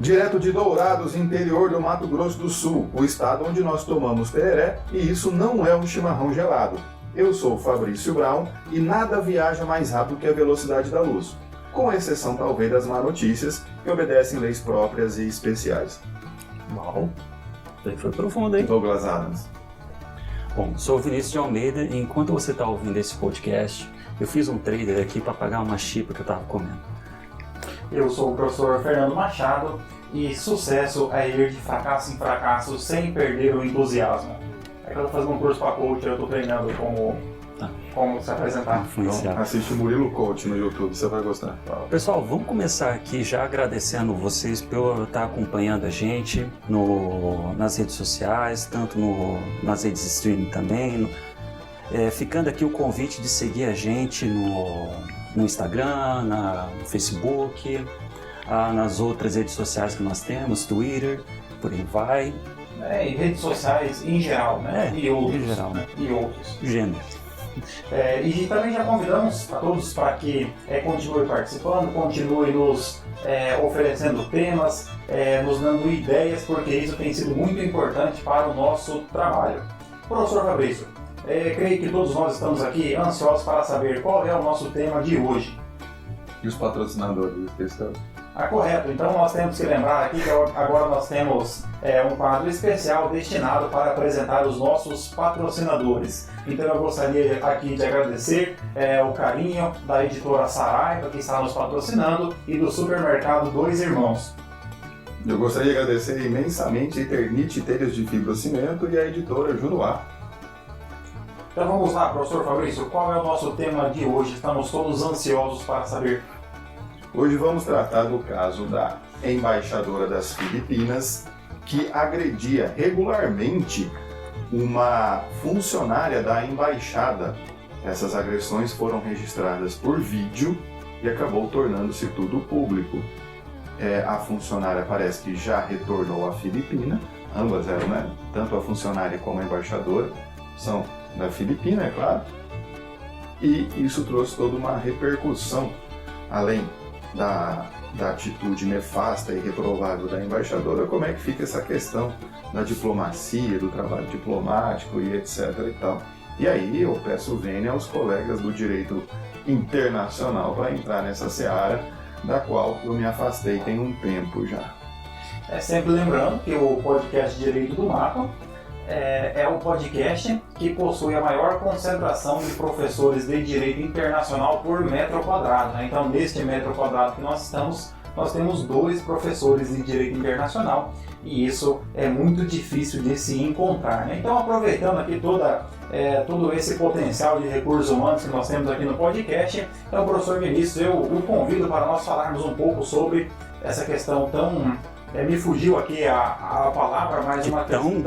Direto de Dourados, interior do Mato Grosso do Sul, o estado onde nós tomamos tereré, e isso não é um chimarrão gelado. Eu sou Fabrício Brown e nada viaja mais rápido que a velocidade da luz, com exceção talvez das má notícias, que obedecem leis próprias e especiais. Uau, foi profundo, hein? Douglas Adams. Bom, sou o Vinícius de Almeida e enquanto você está ouvindo esse podcast, eu fiz um trader aqui para pagar uma chipa que eu estava comendo. Eu sou o professor Fernando Machado e sucesso é ir de fracasso em fracasso sem perder o entusiasmo. É que eu tô fazendo um curso para coach, eu tô treinando como se apresentar. Então, assiste o Murilo Coach no YouTube, você vai gostar. Pessoal, vamos começar aqui já agradecendo vocês por estar acompanhando a gente nas redes sociais, tanto nas redes streaming também. Ficando aqui o convite de seguir a gente no Instagram, no Facebook, nas outras redes sociais que nós temos, Twitter, por aí vai. E redes sociais em geral, né? E outros. Em geral. Né? E outros. Gêneros. E também já convidamos a todos para que continue participando, continue nos oferecendo temas, nos dando ideias, porque isso tem sido muito importante para o nosso trabalho. Professor Fabrício, creio que todos nós estamos aqui ansiosos para saber qual é o nosso tema de hoje. E os patrocinadores estão? Correto. Então nós temos que lembrar aqui que agora nós temos um quadro especial destinado para apresentar os nossos patrocinadores. Então eu gostaria aqui de agradecer o carinho da editora Saraiva, que está nos patrocinando, e do supermercado Dois Irmãos. Eu gostaria de agradecer imensamente a Eternite Telhas de Fibrocimento e a editora Juruá. Então vamos lá, professor Fabrício, qual é o nosso tema de hoje? Estamos todos ansiosos para saber. Hoje vamos tratar do caso da embaixadora das Filipinas que agredia regularmente uma funcionária da embaixada. Essas agressões foram registradas por vídeo e acabou tornando-se tudo público. A funcionária parece que já retornou à Filipina, ambas eram, né? Tanto a funcionária como a embaixadora são da Filipina, é claro. E isso trouxe toda uma repercussão, além da atitude nefasta e reprovável da embaixadora, como é que fica essa questão da diplomacia, do trabalho diplomático e etc e tal. E aí eu peço vênia aos colegas do direito internacional para entrar nessa seara, da qual eu me afastei tem um tempo já. Sempre lembrando que o podcast Direito do Mapa é o podcast que possui a maior concentração de professores de direito internacional por metro quadrado, né? Então, neste metro quadrado que nós estamos, nós temos 2 professores de direito internacional e isso é muito difícil de se encontrar, né? Então, aproveitando aqui todo esse potencial de recursos humanos que nós temos aqui no podcast, então, professor Vinícius, eu o convido para nós falarmos um pouco sobre essa questão tão... me fugiu aqui a palavra, mas uma questão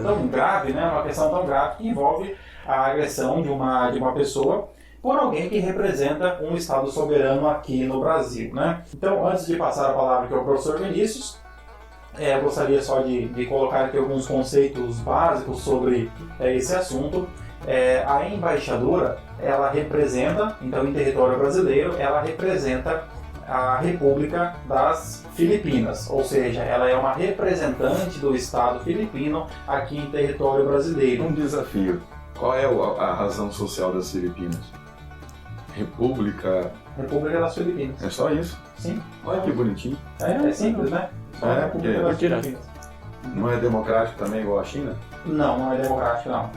tão grave, né? Uma questão tão grave que envolve a agressão de uma pessoa por alguém que representa um Estado soberano aqui no Brasil, né? Então, antes de passar a palavra aqui ao professor Vinícius, eu gostaria só de colocar aqui alguns conceitos básicos sobre esse assunto. A embaixadora, ela representa, então, em território brasileiro, ela representa a República das Filipinas, ou seja, ela é uma representante do Estado filipino aqui em território brasileiro. Um desafio. Qual é a razão social das Filipinas? República das Filipinas. É só isso? Sim. Olha que bonitinho. É simples, né? Só a República das Filipinas. Não é democrático também igual a China? Não é democrático, não.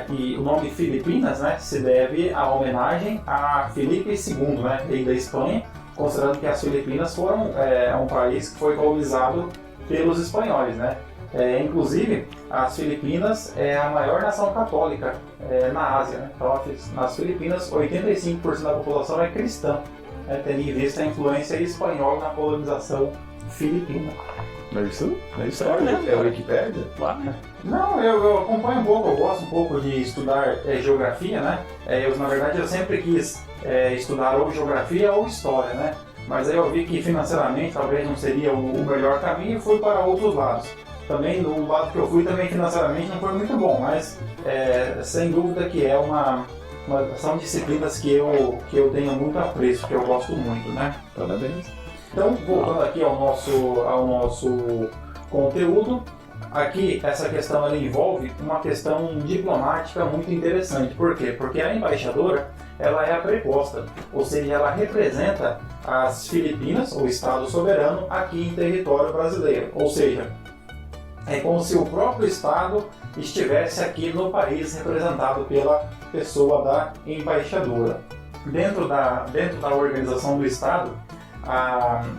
E o nome Filipinas, né, se deve à homenagem a Felipe II, né, rei da Espanha, considerando que as Filipinas foram um país que foi colonizado pelos espanhóis, né? Inclusive, as Filipinas é a maior nação católica na Ásia, né? Então, nas Filipinas, 85% da população é cristã, tendo em vista a influência espanhola na colonização filipina. É isso? É a Wikipédia? Claro, né? Não, eu acompanho um pouco, eu gosto um pouco de estudar geografia, né? Na verdade, eu sempre quis estudar ou geografia ou história, né? Mas aí eu vi que financeiramente talvez não seria o melhor caminho e fui para outros lados. Também, do lado que eu fui, também financeiramente não foi muito bom, mas sem dúvida que são disciplinas que eu tenho muito apreço, que eu gosto muito, né? Parabéns. Então, voltando aqui ao nosso conteúdo, aqui essa questão ela envolve uma questão diplomática muito interessante. Por quê? Porque a embaixadora ela é a preposta, ou seja, ela representa as Filipinas, o Estado soberano, aqui em território brasileiro. Ou seja, é como se o próprio Estado estivesse aqui no país representado pela pessoa da embaixadora. Dentro da organização do Estado,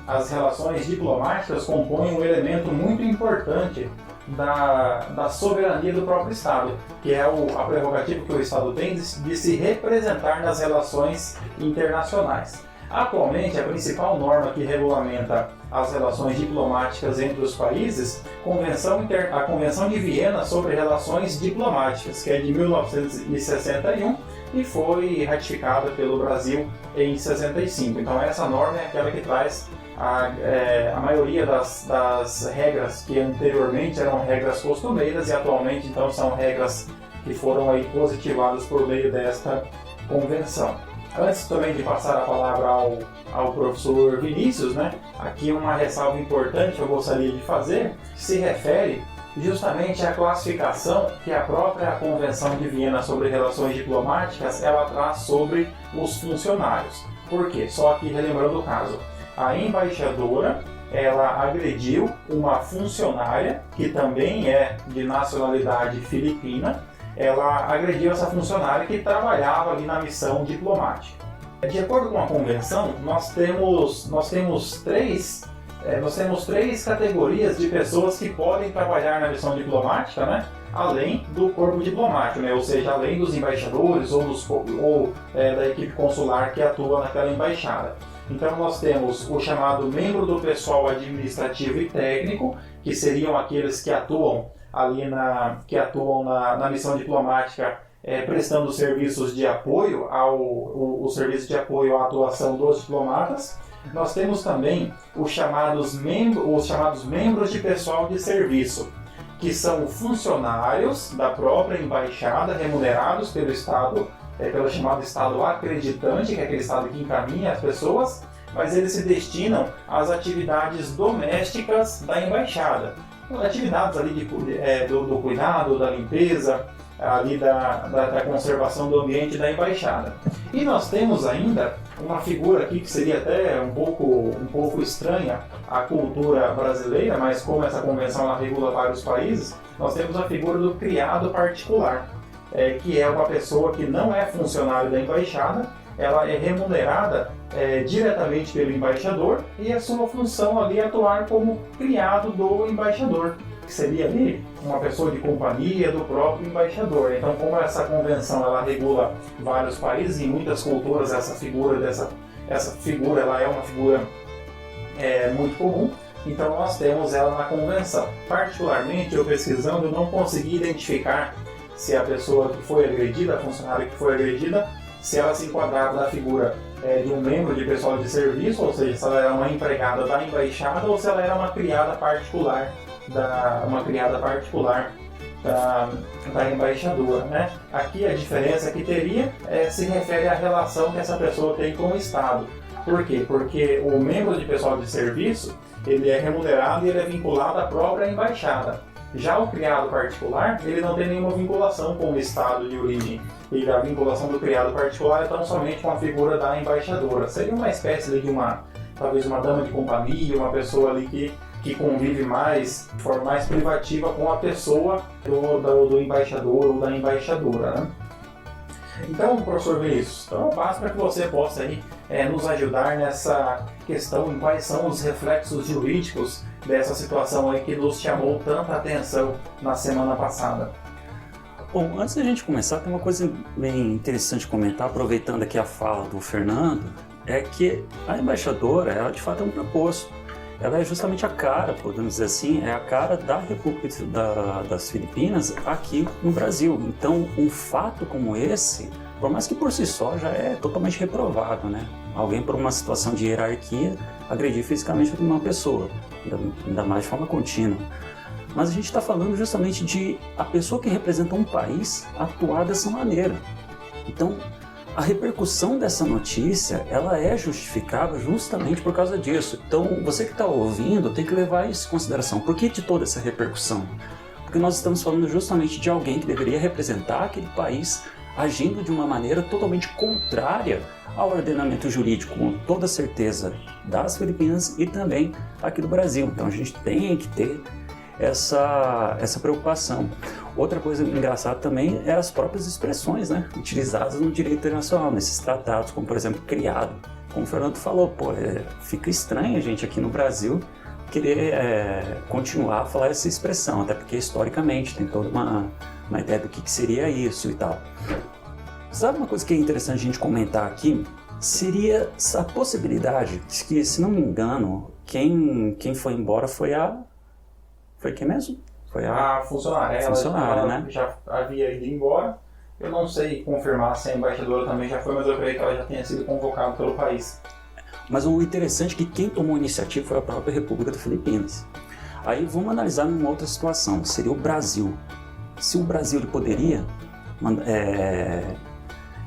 as relações diplomáticas compõem um elemento muito importante da soberania do próprio Estado, que é a prerrogativa que o Estado tem de se representar nas relações internacionais. Atualmente, a principal norma que regulamenta as relações diplomáticas entre os países, a Convenção de Viena sobre Relações Diplomáticas, que é de 1961 e foi ratificada pelo Brasil em 65. Então essa norma é aquela que traz a maioria das regras que anteriormente eram regras costumeiras e atualmente então são regras que foram aí positivadas por meio desta convenção. Antes também de passar a palavra ao professor Vinícius, né, aqui uma ressalva importante que eu gostaria de fazer, que se refere justamente à classificação que a própria Convenção de Viena sobre Relações Diplomáticas ela traz sobre os funcionários. Por quê? Só aqui relembrando o caso. A embaixadora ela agrediu uma funcionária que também é de nacionalidade filipina. Ela agrediu essa funcionária que trabalhava ali na missão diplomática. De acordo com a convenção, nós temos três categorias de pessoas que podem trabalhar na missão diplomática, né? Além do corpo diplomático, né? Ou seja, além dos embaixadores ou da equipe consular que atua naquela embaixada. Então nós temos o chamado membro do pessoal administrativo e técnico, que seriam aqueles que atuam ali na missão diplomática, prestando serviços de apoio o serviço de apoio à atuação dos diplomatas. Nós temos também os chamados membros de pessoal de serviço, que são funcionários da própria embaixada, remunerados pelo Estado, pelo chamado Estado acreditante, que é aquele Estado que encaminha as pessoas, mas eles se destinam às atividades domésticas da embaixada. Atividades ali do cuidado, da limpeza, ali da conservação do ambiente da embaixada. E nós temos ainda uma figura aqui que seria até um pouco estranha à cultura brasileira, mas como essa convenção ela regula vários países, nós temos a figura do criado particular, que é uma pessoa que não é funcionário da embaixada, ela é remunerada diretamente pelo embaixador e a sua função ali é atuar como criado do embaixador, que seria ali uma pessoa de companhia do próprio embaixador. Então, como essa convenção ela regula vários países, em muitas culturas essa figura ela é uma figura muito comum, então nós temos ela na convenção. Particularmente, eu pesquisando, eu não consegui identificar se a pessoa que foi agredida, a funcionária que foi agredida, se ela se enquadrava na figura de um membro de pessoal de serviço, ou seja, se ela era uma empregada da embaixada ou se ela era uma criada particular da embaixadora, né? Aqui a diferença que teria se refere à relação que essa pessoa tem com o Estado. Por quê? Porque o membro de pessoal de serviço ele é remunerado e ele é vinculado à própria embaixada. Já o criado particular, ele não tem nenhuma vinculação com o Estado de origem. E a vinculação do criado particular é tão somente com a figura da embaixadora. Seria uma espécie de talvez uma dama de companhia, uma pessoa ali que convive mais, de forma mais privativa com a pessoa do embaixador ou da embaixadora, né? Então, professor Vinícius, então eu passo para que você possa aí, nos ajudar nessa questão em quais são os reflexos jurídicos dessa situação aí que nos chamou tanta atenção na semana passada. Bom, antes da gente começar, tem uma coisa bem interessante de comentar, aproveitando aqui a fala do Fernando, é que a embaixadora, ela de fato é um preposto. Ela é justamente a cara, podemos dizer assim, é a cara da República das Filipinas aqui no Brasil. Então, um fato como esse, por mais que por si só já é totalmente reprovável, né? Alguém por uma situação de hierarquia agredir fisicamente uma pessoa, ainda mais de forma contínua. Mas a gente está falando justamente de a pessoa que representa um país atuar dessa maneira. Então, a repercussão dessa notícia, ela é justificável justamente por causa disso. Então, você que está ouvindo tem que levar isso em consideração. Por que de toda essa repercussão? Porque nós estamos falando justamente de alguém que deveria representar aquele país agindo de uma maneira totalmente contrária ao ordenamento jurídico, com toda certeza, das Filipinas e também aqui do Brasil. Então, a gente tem que ter essa preocupação. Outra coisa engraçada também é as próprias expressões, né, utilizadas no direito internacional, nesses tratados, como por exemplo, criado. Como o Fernando falou, fica estranho a gente aqui no Brasil querer continuar a falar essa expressão, até porque historicamente tem toda uma ideia do que seria isso e tal. Sabe uma coisa que é interessante a gente comentar aqui? Seria a possibilidade de que, se não me engano, quem foi embora foi quem mesmo? Foi a funcionária. Funcionária, ela né? Já havia ido embora. Eu não sei confirmar se a embaixadora também já foi, mas eu creio que ela já tenha sido convocada pelo país. Mas o interessante é que quem tomou a iniciativa foi a própria República das Filipinas. Aí vamos analisar numa outra situação, seria o Brasil. Se o Brasil ele poderia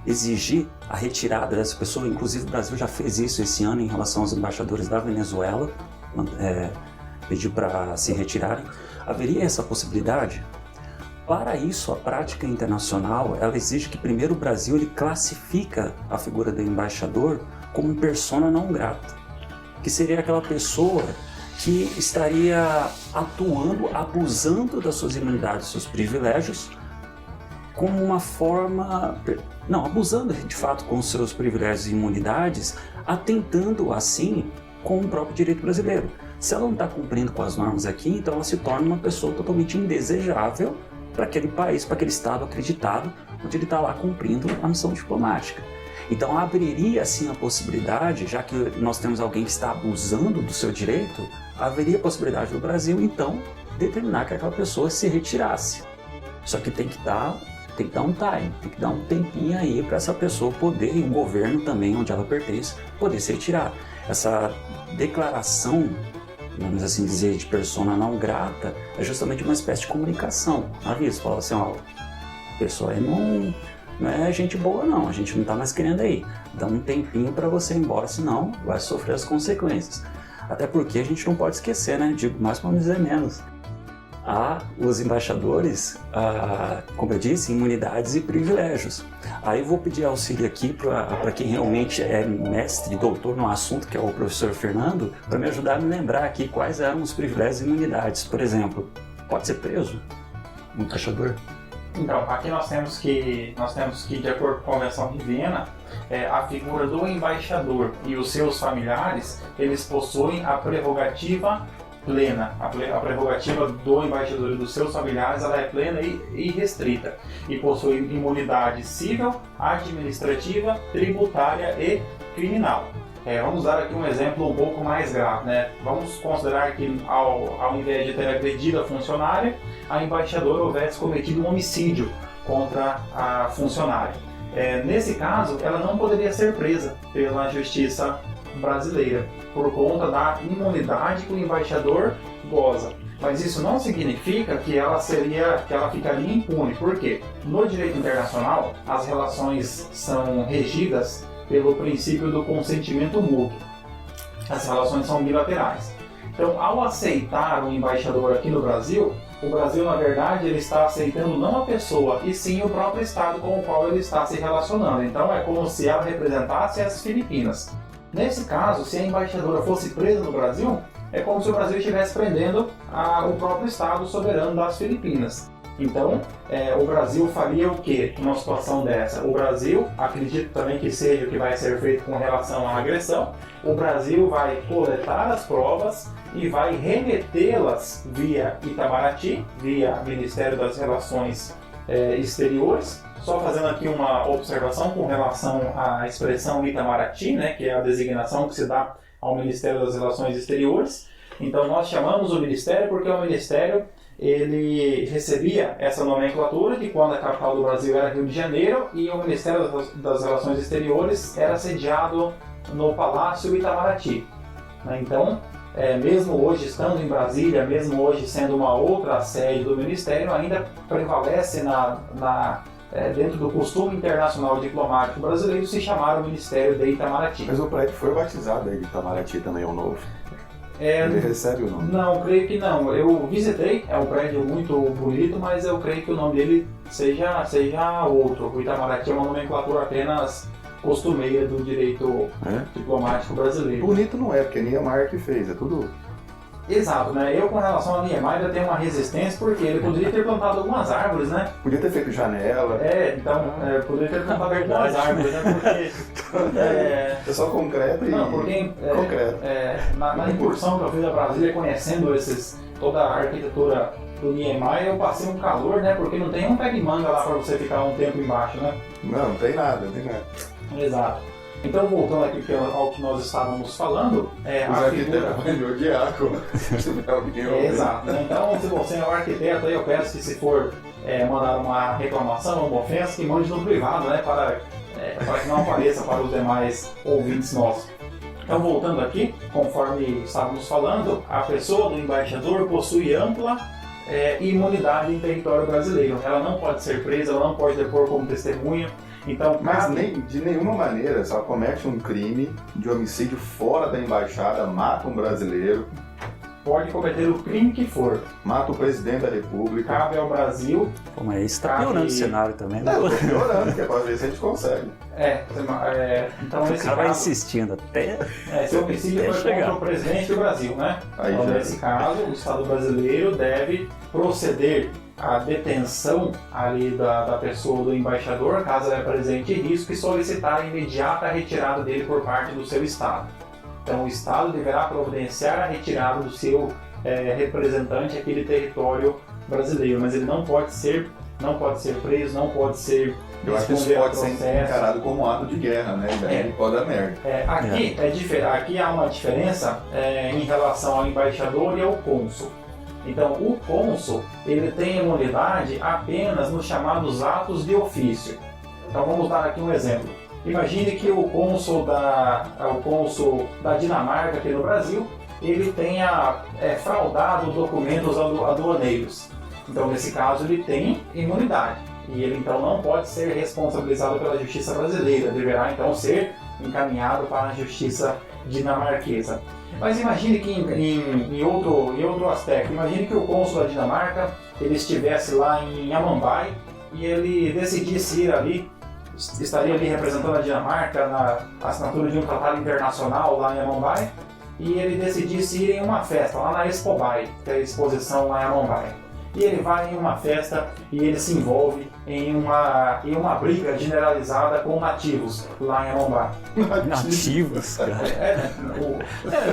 exigir a retirada dessa pessoa, inclusive o Brasil já fez isso esse ano em relação aos embaixadores da Venezuela, pediu para se retirarem. Haveria essa possibilidade? Para isso, a prática internacional ela exige que primeiro o Brasil ele classifica a figura do embaixador como persona não grata, que seria aquela pessoa que estaria atuando, abusando das suas imunidades, dos seus privilégios, como uma forma... Não, abusando de fato com os seus privilégios e imunidades, atentando assim com o próprio direito brasileiro. Se ela não está cumprindo com as normas aqui, então ela se torna uma pessoa totalmente indesejável para aquele país, para aquele estado acreditado, onde ele está lá cumprindo a missão diplomática. Então abriria assim a possibilidade, já que nós temos alguém que está abusando do seu direito, haveria a possibilidade do Brasil então determinar que aquela pessoa se retirasse. Só que tem que dar um time, tem que dar um tempinho aí para essa pessoa poder, e o governo também, onde ela pertence, poder se retirar. Essa declaração, vamos assim dizer, de persona não grata, é justamente uma espécie de comunicação. Avisa, fala assim, ó, a pessoa aí não é gente boa não, a gente não está mais querendo aí. Dá um tempinho para você ir embora, senão vai sofrer as consequências. Até porque a gente não pode esquecer, né, digo mais para não dizer menos. Os embaixadores, como eu disse, imunidades e privilégios. Aí eu vou pedir auxílio aqui para quem realmente é mestre, doutor no assunto, que é o professor Fernando, para me ajudar a me lembrar aqui quais eram os privilégios e imunidades. Por exemplo, pode ser preso um embaixador? Então, aqui nós temos que, de acordo com a Convenção de Viena, a figura do embaixador e os seus familiares, eles possuem a prerrogativa plena. A prerrogativa do embaixador e dos seus familiares ela é plena e restrita e possui imunidade civil, administrativa, tributária e criminal. Vamos dar aqui um exemplo um pouco mais grave, né? Vamos considerar que ao invés de ter agredido a funcionária, a embaixadora houvesse cometido um homicídio contra a funcionária. Nesse caso, ela não poderia ser presa pela justiça brasileira, por conta da imunidade que o embaixador goza. Mas isso não significa que ela ficaria impune. Por quê? No direito internacional, as relações são regidas pelo princípio do consentimento mútuo. As relações são bilaterais. Então, ao aceitar o embaixador aqui no Brasil, o Brasil, na verdade, ele está aceitando não a pessoa, e sim o próprio Estado com o qual ele está se relacionando. Então, é como se ela representasse as Filipinas. Nesse caso, se a embaixadora fosse presa no Brasil, é como se o Brasil estivesse prendendo o próprio Estado soberano das Filipinas. Então, o Brasil faria o quê numa situação dessa? O Brasil, acredito também que seja o que vai ser feito com relação à agressão, o Brasil vai coletar as provas e vai remetê-las via Itamaraty, via Ministério das Relações Exteriores. Só fazendo aqui uma observação com relação à expressão Itamaraty, né, que é a designação que se dá ao Ministério das Relações Exteriores. Então nós chamamos o Ministério porque o Ministério ele recebia essa nomenclatura de quando a capital do Brasil era Rio de Janeiro e o Ministério das Relações Exteriores era sediado no Palácio Itamaraty. Então, mesmo hoje estando em Brasília, mesmo hoje sendo uma outra sede do Ministério, ainda prevalece na dentro do costume internacional diplomático brasileiro, se chamaram Ministério de Itamaraty. Mas o prédio foi batizado aí de Itamaraty também, é o novo. Ele recebe o nome? Não, creio que não. Eu visitei, é um prédio muito bonito, mas eu creio que o nome dele seja outro. O Itamaraty é uma nomenclatura apenas costumeira do direito diplomático brasileiro. Bonito não é, porque Niemeyer que fez, é tudo... Exato, né? Eu com relação a Niemeyer ainda tenho uma resistência, porque ele poderia ter plantado algumas árvores, né? Podia ter feito janela. Poderia ter plantado algumas árvores, né? Porque... É só concreto e... Não, porque concreto. Na incursão que eu fiz a Brasília, conhecendo toda a arquitetura do Niemeyer, eu passei um calor, né? Porque não tem um pé de manga lá para você ficar um tempo embaixo, né? Não tem nada. Exato. Então, voltando aqui ao que nós estávamos falando, os arquitetos vão me odiar exato. Né? Então, se você é um arquiteto, aí eu peço que se for mandar uma reclamação, uma ofensa, que mande no privado, né? Para que não apareça para os demais ouvintes nossos. Então, voltando aqui, conforme estávamos falando, a pessoa do embaixador possui ampla imunidade em território brasileiro. Ela não pode ser presa, ela não pode depor como testemunha. Então, mas de nenhuma maneira, se ela comete um crime de homicídio fora da embaixada, mata um brasileiro. Pode cometer o crime que for. Mata o presidente da República. Cabe ao Brasil. Pô, mas isso está piorando o cenário também. Não, está piorando, que é para ver se a gente consegue. Então o cara vai insistindo até. Esse homicídio foi contra o presidente do Brasil, né? Então, nesse caso, o Estado brasileiro deve proceder à detenção ali da pessoa do embaixador, caso ela apresente risco, e solicitar a imediata retirada dele por parte do seu Estado. Então, o Estado deverá providenciar a retirada do seu representante aqui do território brasileiro, mas ele não pode ser preso, não pode ser... Eu acho que isso pode ser encarado como ato de guerra, né? E daí pode dar merda. Aqui há uma diferença em relação ao embaixador e ao cônsul. Então, o cônsul, ele tem imunidade apenas nos chamados atos de ofício. Então, vamos dar aqui um exemplo. Imagine que o cônsul da Dinamarca aqui no Brasil, ele tenha fraudado documentos aduaneiros. Então, nesse caso, ele tem imunidade. E ele, então, não pode ser responsabilizado pela justiça brasileira. Deverá, então, ser encaminhado para a justiça dinamarquesa. Mas imagine que em outro aspecto, imagine que o cônsul da Dinamarca, ele estivesse lá em Amambai e ele decidisse ir ali, estaria ali representando a Dinamarca na assinatura de um tratado internacional lá em Amambai, e ele decidisse ir em uma festa lá na Expobai, que é a exposição lá em Amambai. E ele vai em uma festa e ele se envolve em uma briga generalizada com nativos lá em Amambai. Nativos, cara?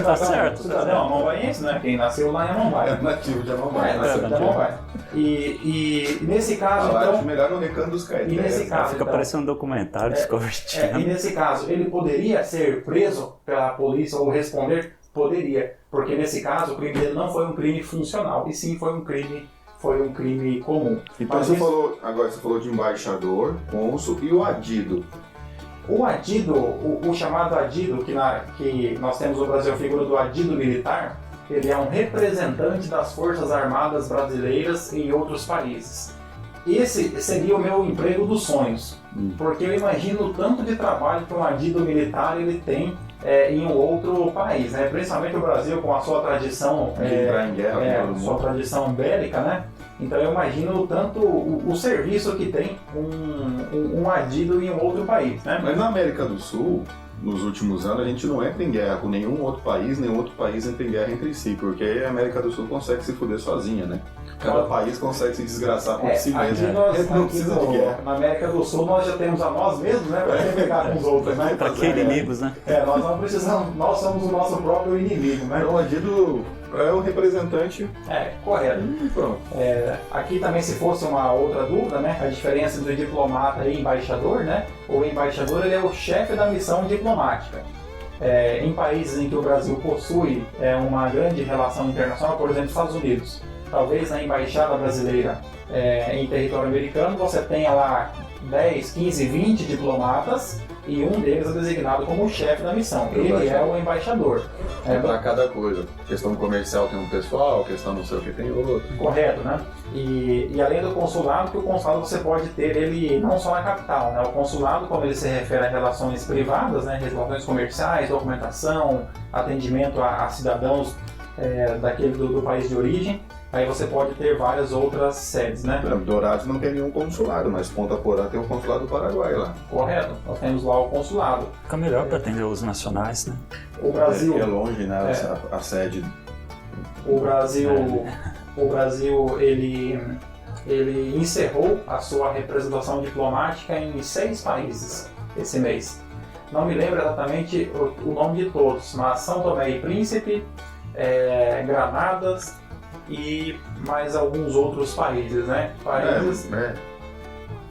Tá certo. Cidadão amambaiense, né? Quem nasceu lá em Amambai. É nativo de Amambai. Nasceu de Amambai. E nesse caso, então... acho melhor no Recanto dos Caetés. E nesse caso, fica parecendo um documentário Discovery Channel. E nesse caso, ele poderia ser preso pela polícia ou responder? Poderia. Porque nesse caso, o crime dele não foi um crime funcional, e sim foi um crime comum. Então você falou de embaixador, cônsul e o adido. O adido, o chamado adido, que nós temos no Brasil a figura do adido militar, ele é um representante das Forças Armadas brasileiras em outros países. Esse seria o meu emprego dos sonhos, porque eu imagino o tanto de trabalho que um adido militar ele tem em um outro país, né? Principalmente o Brasil com a sua tradição sua tradição bélica, né? Então eu imagino tanto o serviço que tem um adido em um outro país, né? Mas na América do Sul, nos últimos anos, a gente não entra em guerra com nenhum outro país entra em guerra entre si, porque aí a América do Sul consegue se fuder sozinha, né? Cada país consegue se desgraçar por si mesmo. Não precisa de guerra. Na América do Sul nós já temos a nós mesmos, né? Para brigar com os outros, né? Para que inimigos, né? Nós não precisamos, nós somos o nosso próprio inimigo, né? Então o adido é o representante. Correto. Pronto. Aqui também, se fosse uma outra dúvida, né? A diferença do diplomata e embaixador, né? O embaixador ele é o chefe da missão diplomática. Em países em que o Brasil possui uma grande relação internacional, por exemplo, Estados Unidos. Talvez na embaixada brasileira em território americano você tenha lá 10, 15, 20 diplomatas e um deles é designado como o chefe da missão. Ele é o embaixador. É para cada coisa. Questão comercial tem um pessoal, questão não sei o que tem outro. Correto, né? E além do consulado, que o consulado você pode ter ele não só na capital, né? O consulado, como ele se refere a relações privadas, né? Relações comerciais, documentação, atendimento a cidadãos do país de origem. Aí você pode ter várias outras sedes, né? Dourados não tem nenhum consulado, mas Ponta Porã tem o consulado do Paraguai lá. Correto, nós temos lá o consulado. Fica melhor para atender os nacionais, né? O Brasil... É longe, né? A sede... O Brasil, ele encerrou a sua representação diplomática em 6 países esse mês. Não me lembro exatamente o nome de todos, mas São Tomé e Príncipe, Granadas e mais alguns outros países, né? Países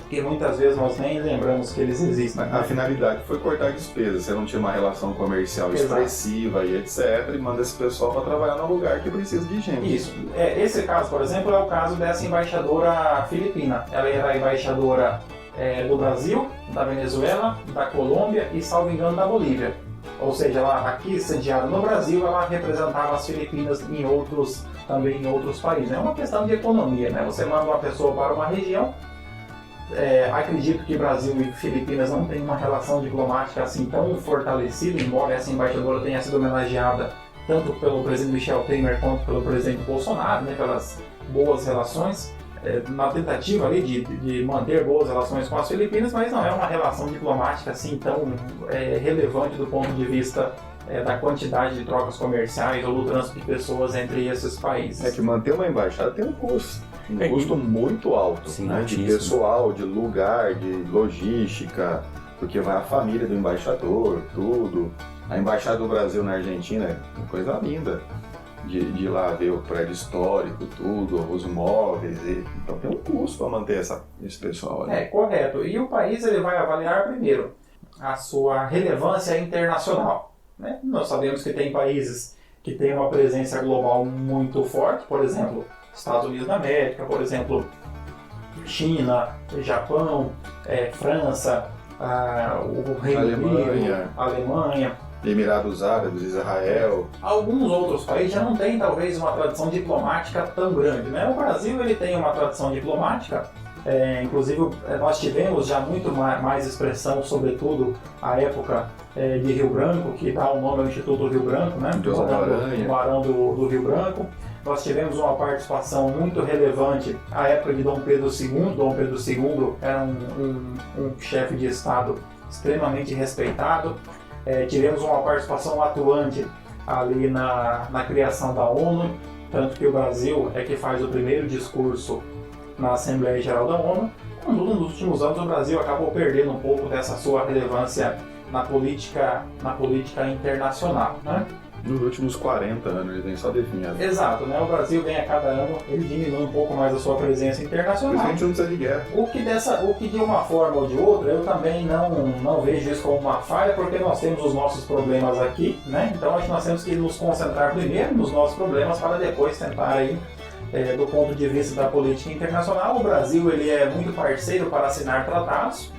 que muitas vezes nós nem lembramos que eles existem. A finalidade foi cortar despesas, você não tinha uma relação comercial expressiva e etc, e manda esse pessoal para trabalhar num lugar que precisa de gente. Isso. Esse caso, por exemplo, é o caso dessa embaixadora filipina. Ela era embaixadora do Brasil, da Venezuela, da Colômbia e, salvo engano, da Bolívia. Ou seja, ela aqui sediada no Brasil, ela representava as Filipinas também em outros países. É uma questão de economia, né? Você manda uma pessoa para uma região. Acredito que Brasil e Filipinas não têm uma relação diplomática assim tão fortalecida, embora essa embaixadora tenha sido homenageada tanto pelo presidente Michel Temer quanto pelo presidente Bolsonaro, né, pelas boas relações, na tentativa ali de manter boas relações com as Filipinas, mas não é uma relação diplomática assim tão relevante do ponto de vista da quantidade de trocas comerciais ou do trânsito de pessoas entre esses países. É que manter uma embaixada tem um custo. Um custo muito alto, sim, né? De pessoal, de lugar, de logística, porque vai a família do embaixador, tudo. A Embaixada do Brasil na Argentina é uma coisa linda, de ir lá ver o prédio histórico, tudo, os móveis, então tem um custo para manter esse pessoal ali. Correto. E o país ele vai avaliar primeiro a sua relevância internacional, né? Nós sabemos que tem países que têm uma presença global muito forte, por exemplo, Estados Unidos da América, por exemplo, China, Japão, França, o Reino Unido, Alemanha, Emirados Árabes, Israel. Alguns outros países já não têm talvez uma tradição diplomática tão grande, né? O Brasil ele tem uma tradição diplomática, inclusive nós tivemos já muito mais expressão, sobretudo a época de Rio Branco, que dá o nome ao Instituto Rio Branco, né? O Barão do Rio Branco. Nós tivemos uma participação muito relevante à época de Dom Pedro II. Dom Pedro II era um chefe de Estado extremamente respeitado. Tivemos uma participação atuante ali na criação da ONU, tanto que o Brasil é que faz o primeiro discurso na Assembleia Geral da ONU. Contudo, nos últimos anos o Brasil acabou perdendo um pouco dessa sua relevância na política internacional, né? Nos últimos 40 anos ele vem só definhando. Exato, né? O Brasil vem a cada ano, ele diminui um pouco mais a sua presença internacional. Por isso a gente não precisa de guerra. O que de uma forma ou de outra, eu também não vejo isso como uma falha, porque nós temos os nossos problemas aqui, né? Então acho que nós temos que nos concentrar primeiro nos nossos problemas para depois tentar aí, do ponto de vista da política internacional, o Brasil ele é muito parceiro para assinar tratados.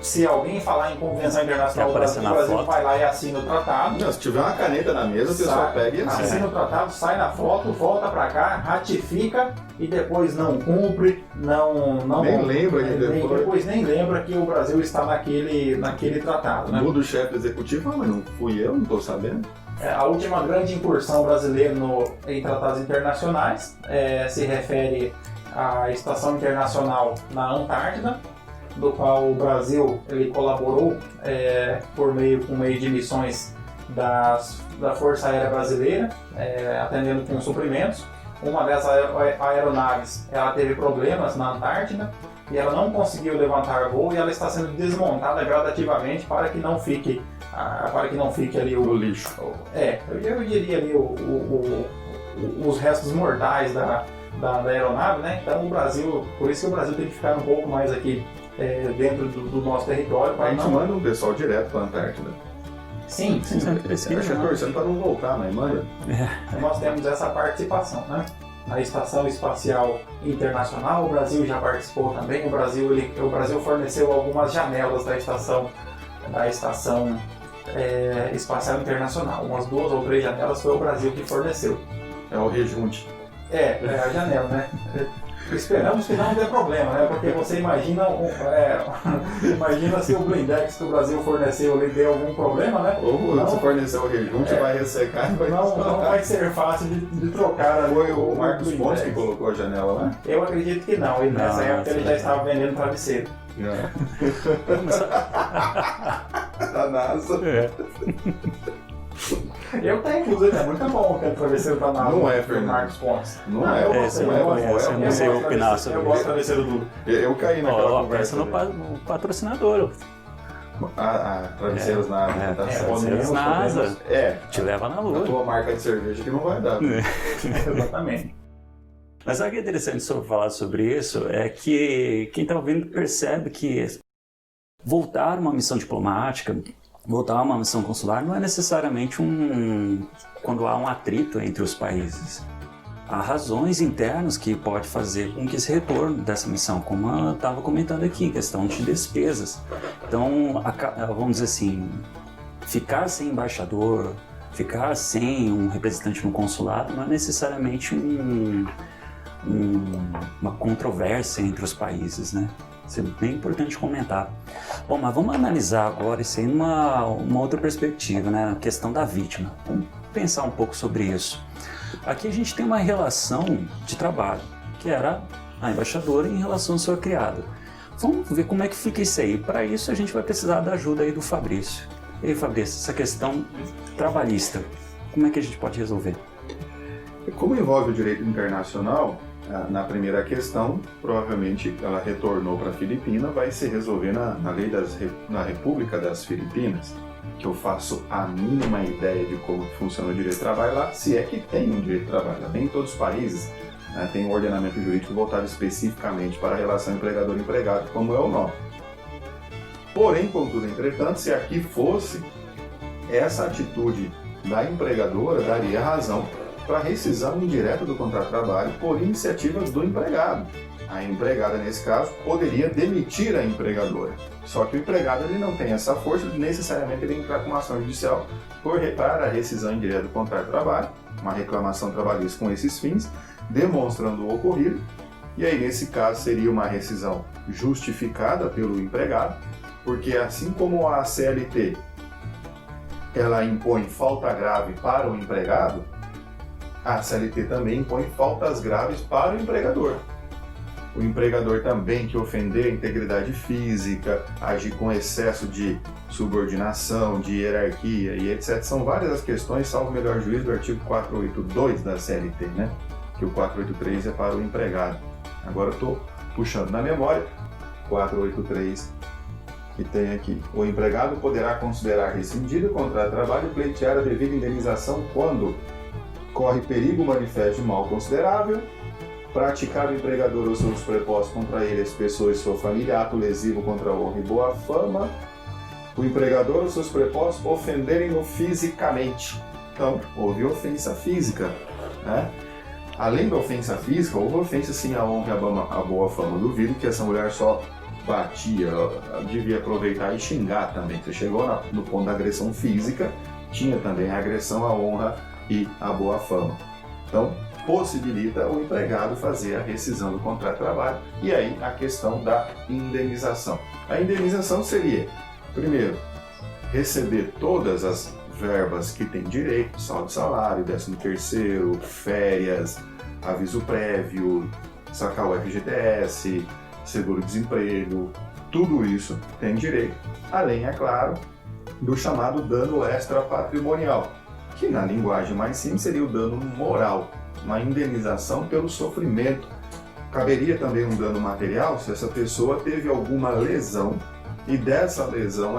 Se alguém falar em convenção internacional, o Brasil vai lá e assina o tratado. Não, se tiver uma caneta na mesa, o pessoal pega e assina. Assina o tratado, sai na foto, volta pra cá, ratifica e depois não cumpre, nem lembra que depois nem lembra que o Brasil está naquele tratado. Né? Muda o chefe executivo, mas não fui eu, não estou sabendo. A última grande incursão brasileira em tratados internacionais se refere à Estação Internacional na Antártida, do qual o Brasil ele colaborou por meio de missões da Força Aérea Brasileira, atendendo com suprimentos. Uma dessas aeronaves ela teve problemas na Antártida e ela não conseguiu levantar voo e ela está sendo desmontada gradativamente para que não fique ali o lixo. Eu diria ali os restos mortais da aeronave, né? Então o Brasil, por isso que o Brasil tem que ficar um pouco mais aqui dentro do nosso território. A gente manda um pessoal direto para a Antártida. Sim. Acho que torcendo para não voltar, mas manda. Nós temos essa participação, né? na Estação Espacial Internacional. O Brasil já participou também. O Brasil forneceu algumas janelas da Estação Espacial Internacional. Umas 2 ou 3 janelas foi o Brasil que forneceu. É o rejunte. É a janela, né? Esperamos que não dê problema, né? Porque você imagina se o blindex que o Brasil forneceu lhe deu algum problema, né? Ou se fornecer o rejunte, vai ressecar e vai... Não vai ser fácil de trocar ali. Foi o Marcos Pontes que colocou a janela lá? Eu acredito que não. E nessa época ele já estava vendendo travesseiro. Da NASA. Eu tenho, inclusive, é muito bom aquele travesseiro da NASA. Não é, do Fernando. Marcos Pontes. Não é, eu não sei opinar sobre isso. Eu gosto de travesseiro duro. Eu caí naquela conversa. Pensa no patrocinador. Travesseiros NASA. Travesseiros NASA. Te leva na lua. A tua marca de cerveja que não vai dar. Exatamente. Mas algo interessante sobre falar sobre isso é que quem está ouvindo percebe que voltar uma missão diplomática, voltar a uma missão consular não é necessariamente quando há um atrito entre os países. Há razões internas que pode fazer com que esse retorno dessa missão, como eu estava comentando aqui, questão de despesas. Então, vamos dizer assim, ficar sem embaixador, ficar sem um representante no consulado não é necessariamente uma controvérsia entre os países, né? Isso é bem importante comentar. Bom, mas vamos analisar agora isso aí numa outra perspectiva, né? A questão da vítima. Vamos pensar um pouco sobre isso. Aqui a gente tem uma relação de trabalho, que era a embaixadora em relação à sua criada. Vamos ver como é que fica isso aí. Para isso a gente vai precisar da ajuda aí do Fabrício. E aí, Fabrício, essa questão trabalhista, como é que a gente pode resolver? Como envolve o direito internacional, na primeira questão, provavelmente ela retornou para a Filipina, vai se resolver na lei na República das Filipinas, que eu faço a mínima ideia de como funciona o direito de trabalho lá, se é que tem um direito de trabalho. Nem todos os países têm um ordenamento jurídico voltado especificamente para a relação empregador-empregado, como é o nosso. Porém, contudo, entretanto, se aqui fosse, essa atitude da empregadora daria razão para rescisão indireta do contrato de trabalho por iniciativa do empregado. A empregada, nesse caso, poderia demitir a empregadora. Só que o empregado ele não tem essa força, necessariamente ele entrar com uma ação judicial para a rescisão indireta do contrato de trabalho, uma reclamação trabalhista com esses fins, demonstrando o ocorrido. E aí, nesse caso, seria uma rescisão justificada pelo empregado, porque assim como a CLT ela impõe falta grave para o empregado, a CLT também impõe faltas graves para o empregador. O empregador também que ofender a integridade física, agir com excesso de subordinação, de hierarquia e etc. São várias as questões, salvo o melhor juízo do artigo 482 da CLT, né? Que o 483 é para o empregado. Agora eu estou puxando na memória, 483, que tem aqui. O empregado poderá considerar rescindido o contrato de trabalho e pleitear a devida indenização quando corre perigo manifesto de mal considerável, praticado o empregador ou seus prepostos contra ele, as pessoas e sua família, ato lesivo contra a honra e boa fama, o empregador ou seus prepostos ofenderem-no fisicamente. Então, houve ofensa física, né? Além da ofensa física, houve ofensa sim à honra e à boa fama. Duvido que essa mulher só batia, ela devia aproveitar e xingar também. Você chegou no ponto da agressão física, tinha também a agressão à honra e a boa fama. Então, possibilita o empregado fazer a rescisão do contrato de trabalho e aí a questão da indenização. A indenização seria, primeiro, receber todas as verbas que tem direito, saldo de salário, 13º, férias, aviso prévio, sacar o FGTS, seguro-desemprego, tudo isso tem direito. Além, é claro, do chamado dano extra-patrimonial, que na linguagem mais simples seria o dano moral, uma indenização pelo sofrimento. Caberia também um dano material se essa pessoa teve alguma lesão e dessa lesão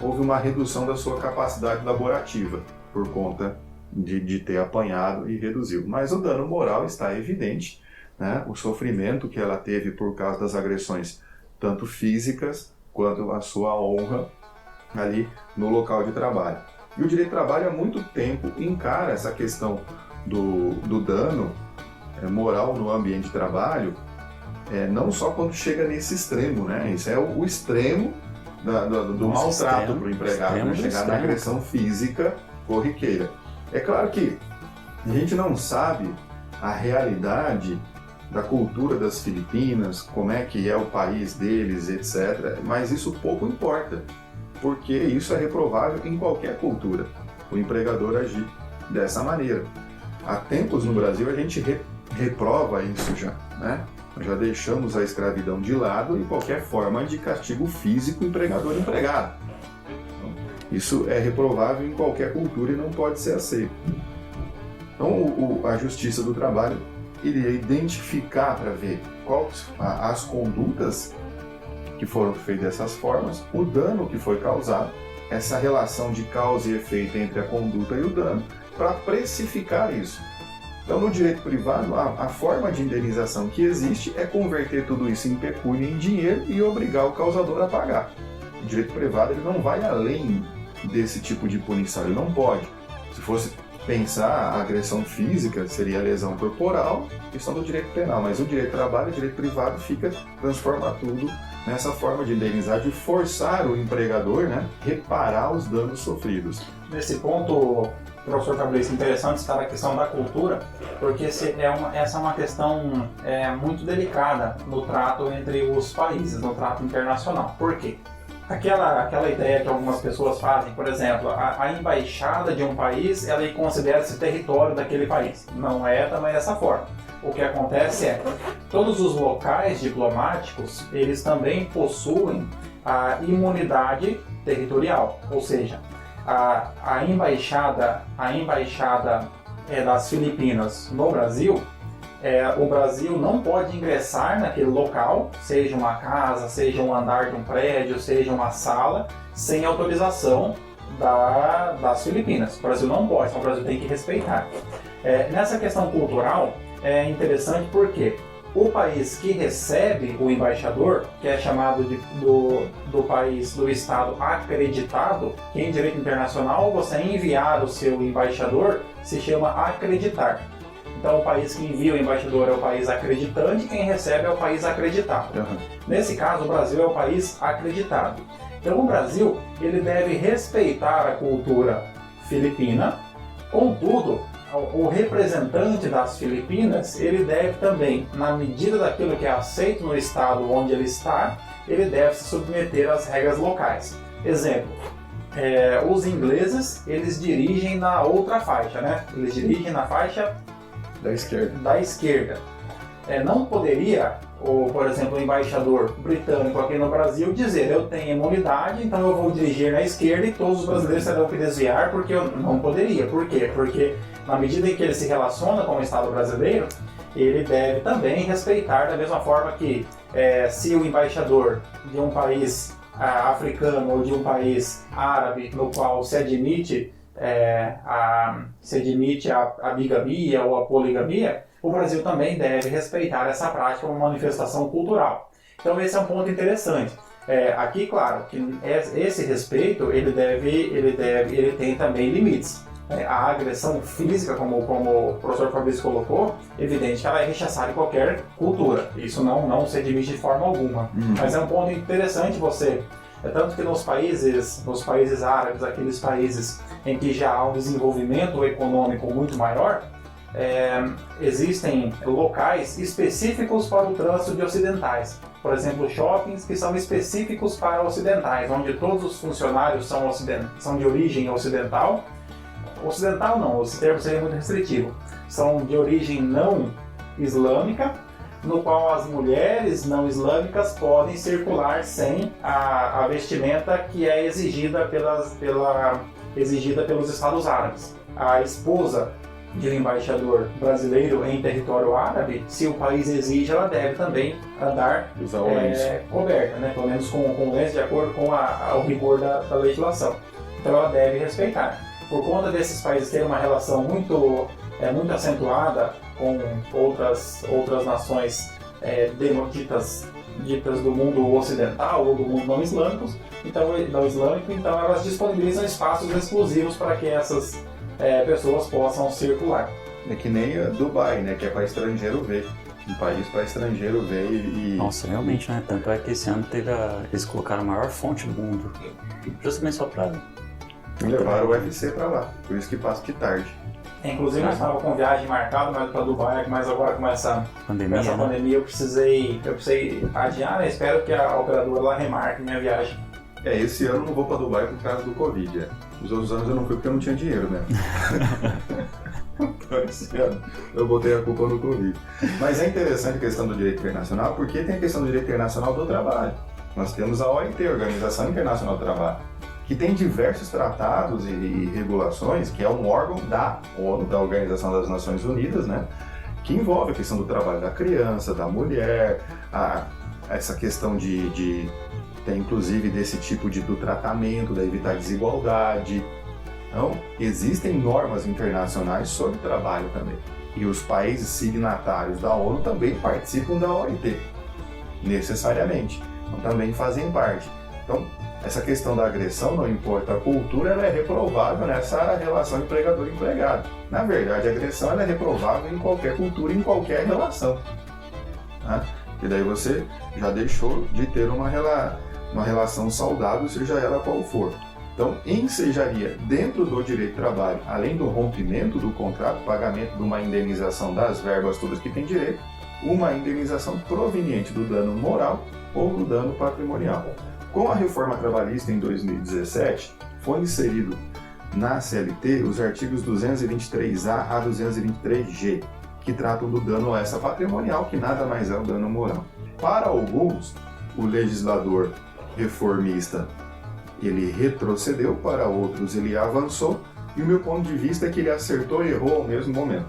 houve uma redução da sua capacidade laborativa por conta de ter apanhado e reduziu. Mas o dano moral está evidente, né? O sofrimento que ela teve por causa das agressões, tanto físicas quanto a sua honra ali no local de trabalho. E o direito do trabalho há muito tempo encara essa questão do dano moral no ambiente de trabalho, não só quando chega nesse extremo, né? Isso é o extremo do maltrato para o empregado, né? Chegar na agressão física corriqueira. É claro que a gente não sabe a realidade da cultura das Filipinas, como é que é o país deles, etc. Mas isso pouco importa, porque isso é reprovável em qualquer cultura, o empregador agir dessa maneira. Há tempos no Brasil a gente reprova isso já, né? Nós já deixamos a escravidão de lado e qualquer forma de castigo físico empregador-empregado. Então, isso é reprovável em qualquer cultura e não pode ser aceito. Então a Justiça do Trabalho iria identificar para ver quais as condutas que foram feitas dessas formas, o dano que foi causado, essa relação de causa e efeito entre a conduta e o dano, para precificar isso. Então, no direito privado, a forma de indenização que existe é converter tudo isso em pecúnia, em dinheiro, e obrigar o causador a pagar. O direito privado ele não vai além desse tipo de punição, ele não pode. Se fosse pensar a agressão física, seria a lesão corporal, questão do direito penal, mas o direito do trabalho, o direito privado fica transformar tudo nessa forma de indenizar, de forçar o empregador, né, reparar os danos sofridos. Nesse ponto, professor Fabrício, interessante estar a questão da cultura, porque essa é uma questão muito delicada no trato entre os países, no trato internacional. Por quê? Aquela ideia que algumas pessoas fazem, por exemplo, a embaixada de um país, ela considera-se território daquele país. Não é também dessa forma. O que acontece é, todos os locais diplomáticos, eles também possuem a imunidade territorial, ou seja, a embaixada das Filipinas no Brasil, o Brasil não pode ingressar naquele local, seja uma casa, seja um andar de um prédio, seja uma sala, sem autorização das Filipinas. O Brasil não pode, então o Brasil tem que respeitar. Nessa questão cultural, é interessante porque o país que recebe o embaixador, que é chamado do estado acreditado, que em direito internacional você enviar o seu embaixador se chama acreditar. Então o país que envia o embaixador é o país acreditante, quem recebe é o país acreditado. Uhum. Nesse caso, o Brasil é o país acreditado. Então o Brasil ele deve respeitar a cultura filipina, contudo, o representante das Filipinas, ele deve também, na medida daquilo que é aceito no estado onde ele está, ele deve se submeter às regras locais. Exemplo, os ingleses, eles dirigem na outra faixa, né? Eles dirigem na faixa da esquerda. Não poderia, por exemplo, o embaixador britânico aqui no Brasil dizer: eu tenho imunidade, então eu vou dirigir na esquerda e todos os brasileiros terão que desviar, porque eu não poderia. Por quê? Porque na medida em que ele se relaciona com o Estado brasileiro, ele deve também respeitar da mesma forma que se o embaixador de um país africano ou de um país árabe no qual se admite a bigamia ou a poligamia, o Brasil também deve respeitar essa prática como manifestação cultural. Então esse é um ponto interessante. Aqui, claro, que esse respeito ele tem também limites. A agressão física, como o professor Fabrício colocou, evidente que ela é rechaçada em qualquer cultura. Isso não se admite de forma alguma. Mas é um ponto interessante tanto que nos países árabes, aqueles países em que já há um desenvolvimento econômico muito maior, existem locais específicos para o trânsito de ocidentais. Por exemplo, shoppings que são específicos para ocidentais, onde todos os funcionários são de origem ocidental. Ocidental não, esse termo seria muito restritivo. São de origem não islâmica, no qual as mulheres não islâmicas podem circular sem a vestimenta que é exigida pelos Estados Árabes. A esposa de um embaixador brasileiro em território árabe, se o país exige, ela deve também andar coberta, né? Pelo menos com lenço, de acordo com o rigor da legislação. Então ela deve respeitar. Por conta desses países terem uma relação muito acentuada com outras nações ditas do mundo ocidental ou do mundo não islâmico, então elas disponibilizam espaços exclusivos para que essas pessoas possam circular. É que nem Dubai, né? Que é para estrangeiro ver. Um país para estrangeiro ver e... Nossa, realmente, né? Tanto é que esse ano eles colocaram a maior fonte do mundo. Justamente só para... levaram o UFC para lá. Por isso que passa de tarde. Inclusive, eu estava com viagem marcada para Dubai, mas agora com essa pandemia eu precisei adiar, né? Espero que a operadora lá remarque minha viagem. Esse ano eu não vou para Dubai por causa do Covid. Os outros anos eu não fui porque eu não tinha dinheiro, né? Então, esse ano eu botei a culpa no Covid. Mas é interessante a questão do direito internacional, porque tem a questão do direito internacional do trabalho. Nós temos a OIT, Organização Internacional do Trabalho, que tem diversos tratados e regulações, que é um órgão da ONU, da Organização das Nações Unidas, né? Que envolve a questão do trabalho da criança, da mulher, essa questão tem inclusive desse tipo do tratamento, da evitar desigualdade. Então, existem normas internacionais sobre trabalho também. E os países signatários da ONU também participam da OIT, necessariamente. Então, também fazem parte. Então, essa questão da agressão, não importa a cultura, ela é reprovável nessa relação empregador-empregado. Na verdade, a agressão ela é reprovável em qualquer cultura, em qualquer relação. Né? E daí você já deixou de ter uma relação saudável, seja ela qual for. Então, ensejaria dentro do direito do trabalho, além do rompimento do contrato, pagamento de uma indenização das verbas todas que tem direito, uma indenização proveniente do dano moral ou do dano patrimonial. Com a reforma trabalhista em 2017, foi inserido na CLT os artigos 223A a 223G, que tratam do dano essa patrimonial, que nada mais é o dano moral. Para alguns, o legislador reformista ele retrocedeu, para outros ele avançou, e o meu ponto de vista é que ele acertou e errou ao mesmo momento.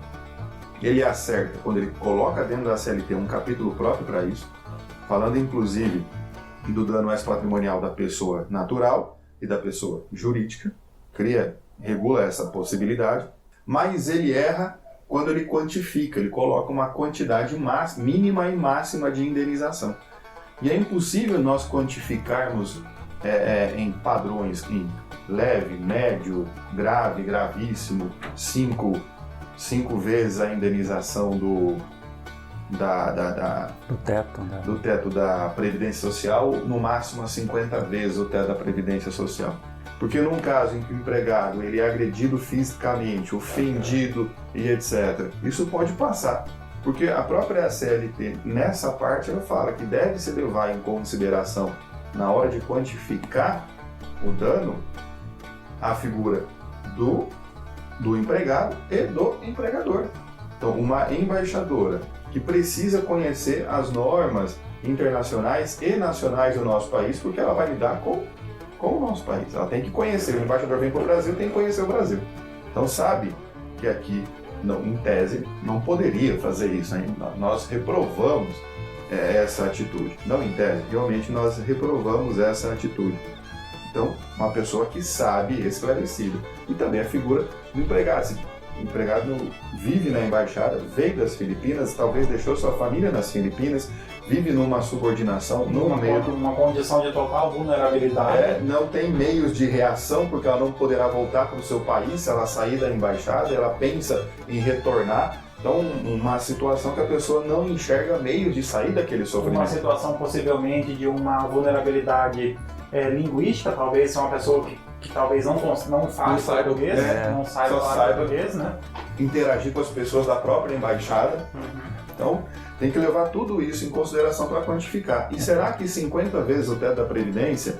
Ele acerta quando ele coloca dentro da CLT um capítulo próprio para isso, falando inclusive do dano extra-patrimonial da pessoa natural e da pessoa jurídica, regula essa possibilidade, mas ele erra quando ele quantifica, ele coloca uma quantidade mínima e máxima de indenização. E é impossível nós quantificarmos em padrões em leve, médio, grave, gravíssimo, 5 vezes a indenização do teto da Previdência Social, no máximo 50 vezes o teto da Previdência Social. Porque num caso em que o empregado ele é agredido fisicamente, ofendido e etc., isso pode passar. Porque a própria CLT, nessa parte, ela fala que deve se levar em consideração, na hora de quantificar o dano, a figura do empregado e do empregador. Então, uma embaixadora que precisa conhecer as normas internacionais e nacionais do nosso país, porque ela vai lidar com o nosso país. Ela tem que conhecer. O embaixador vem para o Brasil, tem que conhecer o Brasil. Então, sabe que aqui, em tese, não poderia fazer isso. Hein? Nós reprovamos essa atitude. Não em tese, realmente nós reprovamos essa atitude. Então, uma pessoa que sabe, esclarecida. E também a figura do empregado. Se o empregado vive na embaixada, veio das Filipinas, talvez deixou sua família nas Filipinas, vive numa subordinação, numa condição de total vulnerabilidade. Não tem meios de reação, porque ela não poderá voltar para o seu país se ela sair da embaixada, ela pensa em retornar. Então, uma situação que a pessoa não enxerga meios de sair daquele sofrimento. Uma situação possivelmente de uma vulnerabilidade linguística, talvez se uma pessoa que talvez não fale português, não saiba falar português, né? Interagir com as pessoas da própria embaixada. Então, tem que levar tudo isso em consideração para quantificar. E será que 50 vezes o teto da Previdência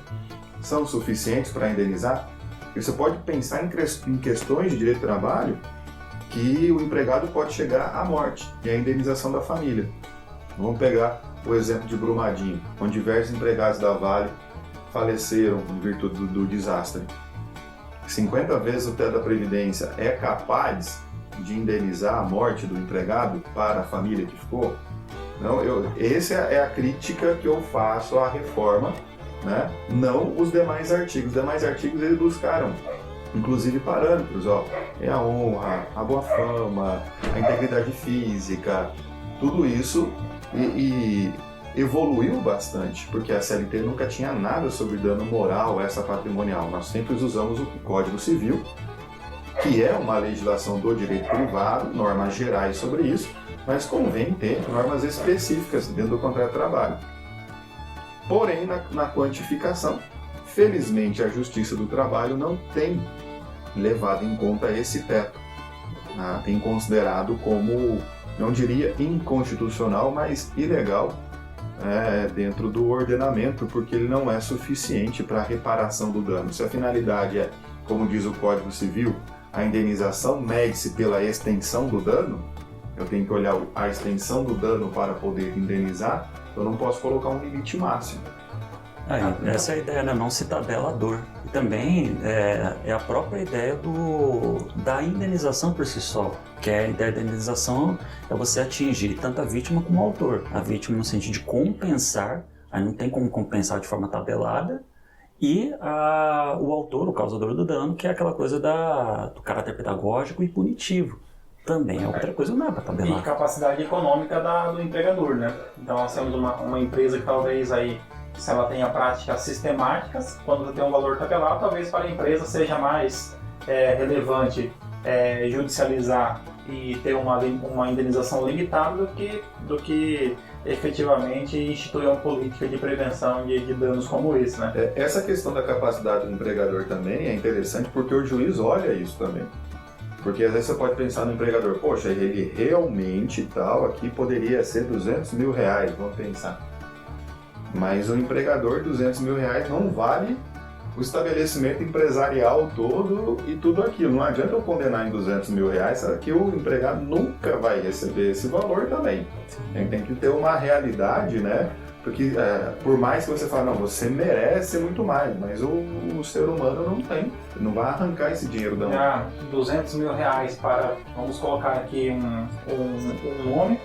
são suficientes para indenizar? Porque você pode pensar em questões de direito do trabalho que o empregado pode chegar à morte e à indenização da família. Vamos pegar o exemplo de Brumadinho, onde diversos empregados da Vale faleceram em virtude do desastre. 50 vezes o teto da Previdência é capaz de indenizar a morte do empregado para a família que ficou? Não, essa é a crítica que eu faço à reforma, né? Não os demais artigos. Os demais artigos eles buscaram, inclusive, parâmetros, é a honra, a boa fama, a integridade física, tudo isso e evoluiu bastante, porque a CLT nunca tinha nada sobre dano moral, essa patrimonial. Nós sempre usamos o Código Civil, que é uma legislação do direito privado, normas gerais sobre isso, mas convém ter normas específicas dentro do contrato de trabalho. Porém, na quantificação, felizmente a Justiça do Trabalho não tem levado em conta esse teto. Tem considerado como, não diria inconstitucional, mas ilegal dentro do ordenamento, porque ele não é suficiente para a reparação do dano. Se a finalidade é, como diz o Código Civil, a indenização mede-se pela extensão do dano, eu tenho que olhar a extensão do dano para poder indenizar, eu não posso colocar um limite máximo. Essa é a ideia, né? Não se tabela a dor. E também é a própria ideia da indenização por si só. Que a ideia da indenização é você atingir tanto a vítima como o autor. A vítima no sentido de compensar, aí não tem como compensar de forma tabelada, e o autor, o causador do dano, que é aquela coisa do caráter pedagógico e punitivo. Também é outra coisa, não é para tabelar. E capacidade econômica do empregador, né? Então nós temos uma empresa que talvez aí, se ela tenha práticas sistemáticas, quando tem um valor tabelado, talvez para a empresa seja mais relevante judicializar e ter uma indenização limitada do que efetivamente instituir uma política de prevenção de danos como esse, né? Essa questão da capacidade do empregador também é interessante porque o juiz olha isso também. Porque às vezes você pode pensar no empregador, poxa, ele realmente aqui poderia ser R$200 mil, vamos pensar. Mas o empregador, R$200 mil não vale o estabelecimento empresarial todo e tudo aquilo. Não adianta eu condenar em R$200 mil, sabe que o empregado nunca vai receber esse valor também. Tem que ter uma realidade, né? Porque por mais que você fale, não, você merece muito mais, mas o ser humano não tem. Não vai arrancar esse dinheiro da mão. R$200 mil para, vamos colocar aqui um nome,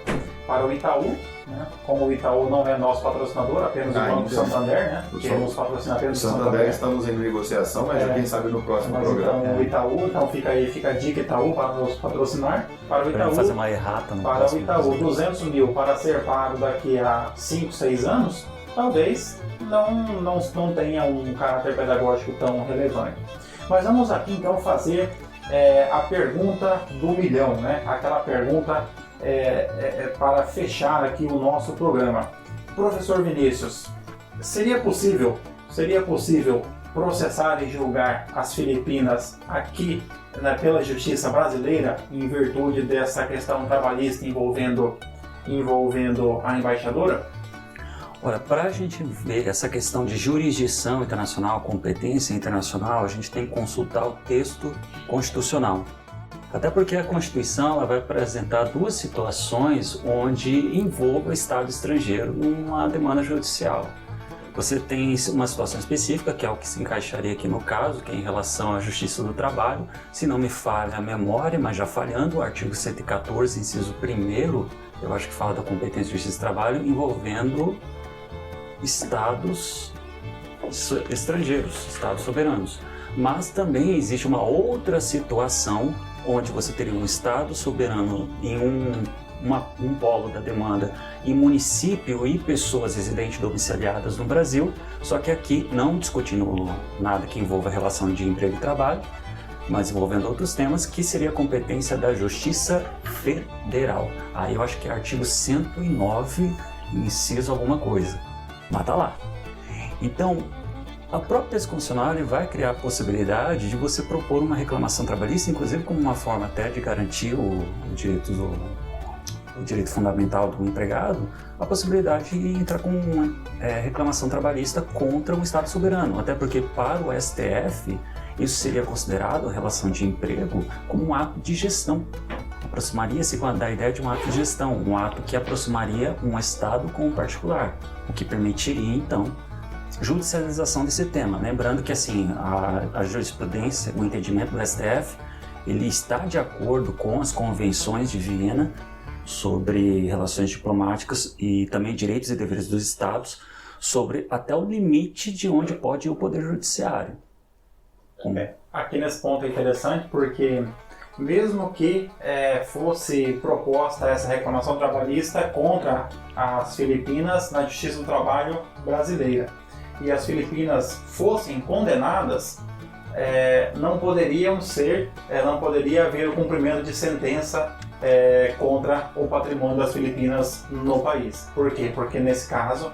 para o Itaú, né? Como o Itaú não é nosso patrocinador, apenas o Banco Santander, né? Que nos patrocina apenas o Santander. Estamos em negociação, mas quem sabe no próximo programa. Então o Itaú, fica a dica Itaú para nos patrocinar. Para o Itaú, fazer uma errata no para o Itaú, R$200 mil para ser pago daqui a 5, 6 anos, talvez não tenha um caráter pedagógico tão relevante. Mas vamos aqui então fazer a pergunta do milhão, né? Aquela pergunta para fechar aqui o nosso programa. Professor Vinícius, seria possível processar e julgar as Filipinas aqui, né, pela justiça brasileira em virtude dessa questão trabalhista envolvendo a embaixadora? Olha, para a gente ver essa questão de jurisdição internacional, competência internacional, a gente tem que consultar o texto constitucional. Até porque a Constituição ela vai apresentar duas situações onde envolva o Estado estrangeiro numa demanda judicial. Você tem uma situação específica, que é o que se encaixaria aqui no caso, que é em relação à Justiça do Trabalho. Se não me falha a memória, mas já falhando, o artigo 114, inciso 1º, eu acho que fala da competência de Justiça do Trabalho, envolvendo estados estrangeiros, estados soberanos. Mas também existe uma outra situação onde você teria um estado soberano em um polo da demanda em município e pessoas residentes domiciliadas no Brasil, só que aqui não discutindo nada que envolva a relação de emprego e trabalho, mas envolvendo outros temas, que seria a competência da Justiça Federal. Aí eu acho que é artigo 109, inciso alguma coisa, mas tá lá. Então, a própria texto constitucional vai criar a possibilidade de você propor uma reclamação trabalhista, inclusive como uma forma até de garantir o direito fundamental do empregado, a possibilidade de entrar com uma reclamação trabalhista contra o Estado soberano, até porque para o STF isso seria considerado, a relação de emprego, como um ato de gestão. Aproximaria-se da ideia de um ato de gestão, um ato que aproximaria um Estado com um particular, o que permitiria então judicialização desse tema. Lembrando que assim, a jurisprudência, o entendimento do STF, ele está de acordo com as convenções de Viena sobre relações diplomáticas e também direitos e deveres dos Estados, sobre até o limite de onde pode ir o Poder Judiciário. Aqui nesse ponto é interessante porque mesmo que fosse proposta essa reclamação trabalhista contra as Filipinas na Justiça do Trabalho brasileira e as Filipinas fossem condenadas, não poderia haver o cumprimento de sentença contra o patrimônio das Filipinas no país. Por quê? Porque nesse caso,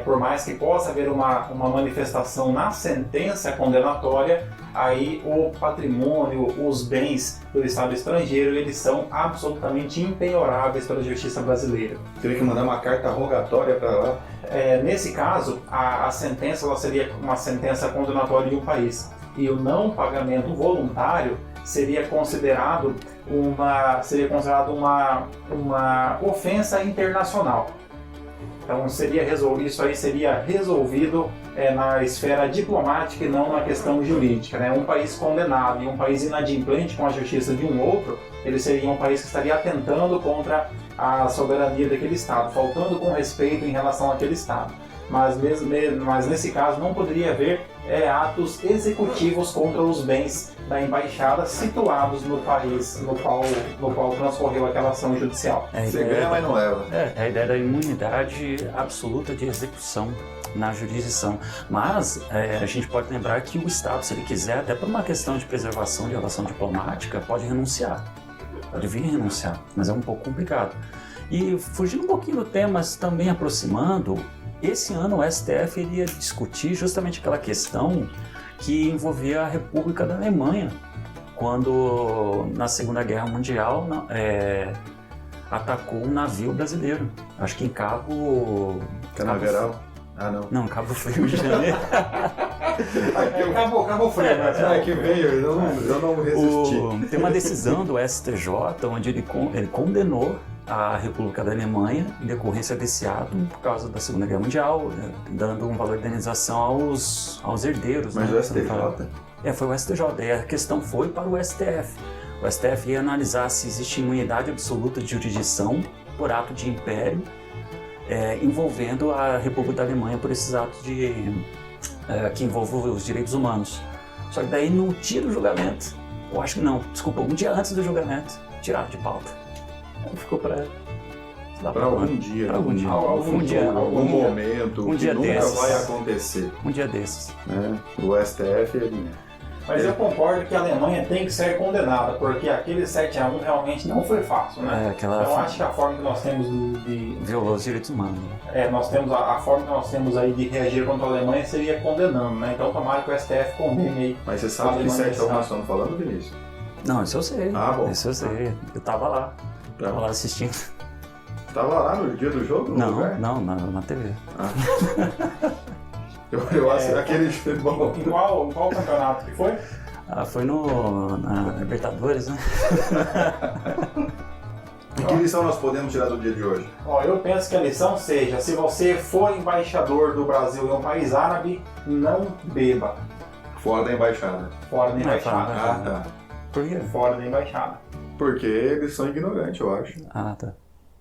por mais que possa haver uma manifestação na sentença condenatória, aí o patrimônio, os bens do Estado estrangeiro, eles são absolutamente impenhoráveis pela justiça brasileira. Teria que mandar uma carta rogatória para lá? Nesse caso, a sentença ela seria uma sentença condenatória de um país. E o não pagamento voluntário seria considerado uma ofensa internacional. Então isso aí seria resolvido na esfera diplomática e não na questão jurídica, né? Um país condenado e um país inadimplente com a justiça de um outro, ele seria um país que estaria atentando contra a soberania daquele Estado, faltando com respeito em relação àquele Estado. Mas nesse caso não poderia haver atos executivos contra os bens da embaixada situados no país no qual transcorreu aquela ação judicial. Você ganha, mas não leva. A ideia da imunidade absoluta de execução na jurisdição. Mas a gente pode lembrar que o Estado, se ele quiser, até por uma questão de preservação de relação diplomática, pode renunciar. Pode vir renunciar, mas é um pouco complicado. E fugindo um pouquinho do tema, mas também aproximando, esse ano o STF iria discutir justamente aquela questão que envolvia a República da Alemanha, quando na Segunda Guerra Mundial atacou um navio brasileiro. Acho que em Cabo... Canaveral? Ah, não. Não, Cabo Frio de Janeiro. Cabo Frio, né? Que veio, eu não resisti. Tem uma decisão do STJ onde ele condenou a República da Alemanha em decorrência desse ato por causa da Segunda Guerra Mundial, dando um valor de indenização aos herdeiros. Mas né? o STJ? Foi o STJ. E a questão foi para o STF. O STF ia analisar se existe imunidade absoluta de jurisdição por ato de império envolvendo a República da Alemanha por esses atos que envolvem os direitos humanos. Só que daí no dia do julgamento, um dia antes do julgamento, tiraram de pauta. Ficou para algum dia. Para algum dia. Algum momento um que dia nunca desses. vai acontecer. Um dia desses. O STF, Mas eu concordo que a Alemanha tem que ser condenada, porque aquele 7-1 realmente não foi fácil, né? Então acho que a forma que nós temos de violou os direitos humanos. Nós temos a forma que nós temos aí de reagir contra a Alemanha seria condenando, né? Então tomara que o STF condene aí. Mas você sabe que 7-1 nós estamos falando, Vinícius? Não, isso eu sei. Bom. Isso eu sei. Eu tava lá. Tava lá assistindo. Tava lá no dia do jogo? Não, na TV. Eu acho aquele futebol. Em qual campeonato que foi? Foi na Libertadores, né? E que lição nós podemos tirar do dia de hoje? Eu penso que a lição seja, se você for embaixador do Brasil em um país árabe, não beba. Fora da embaixada. Fora da embaixada. Tá. Por quê? Fora da embaixada. Porque eles são ignorantes, eu acho. Tá.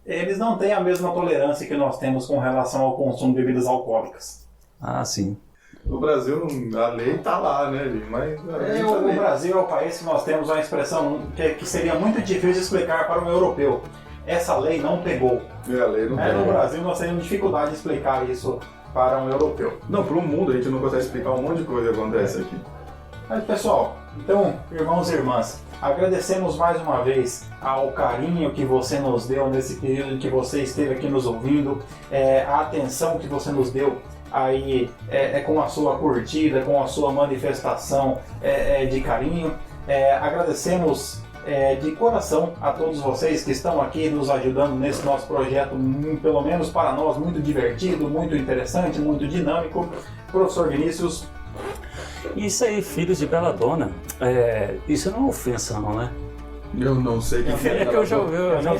Eles não têm a mesma tolerância que nós temos com relação ao consumo de bebidas alcoólicas. Sim. No Brasil, a lei tá lá, né, mas... O Brasil é o país que nós temos uma expressão que seria muito difícil de explicar para um europeu. Essa lei não pegou. A lei não pegou. No Brasil nós teríamos dificuldade de explicar isso para um europeu. Não, para o mundo a gente não consegue explicar um monte de coisa que acontece aqui. Mas pessoal, então, irmãos e irmãs, agradecemos mais uma vez ao carinho que você nos deu nesse período que você esteve aqui nos ouvindo, a atenção que você nos deu aí com a sua curtida, com a sua manifestação de carinho. Agradecemos de coração a todos vocês que estão aqui nos ajudando nesse nosso projeto, pelo menos para nós, muito divertido, muito interessante, muito dinâmico. Professor Vinícius. Isso aí, filhos de Bela Dona, isso não é ofensa não, né? Eu não sei o que é. Que eu já ouvi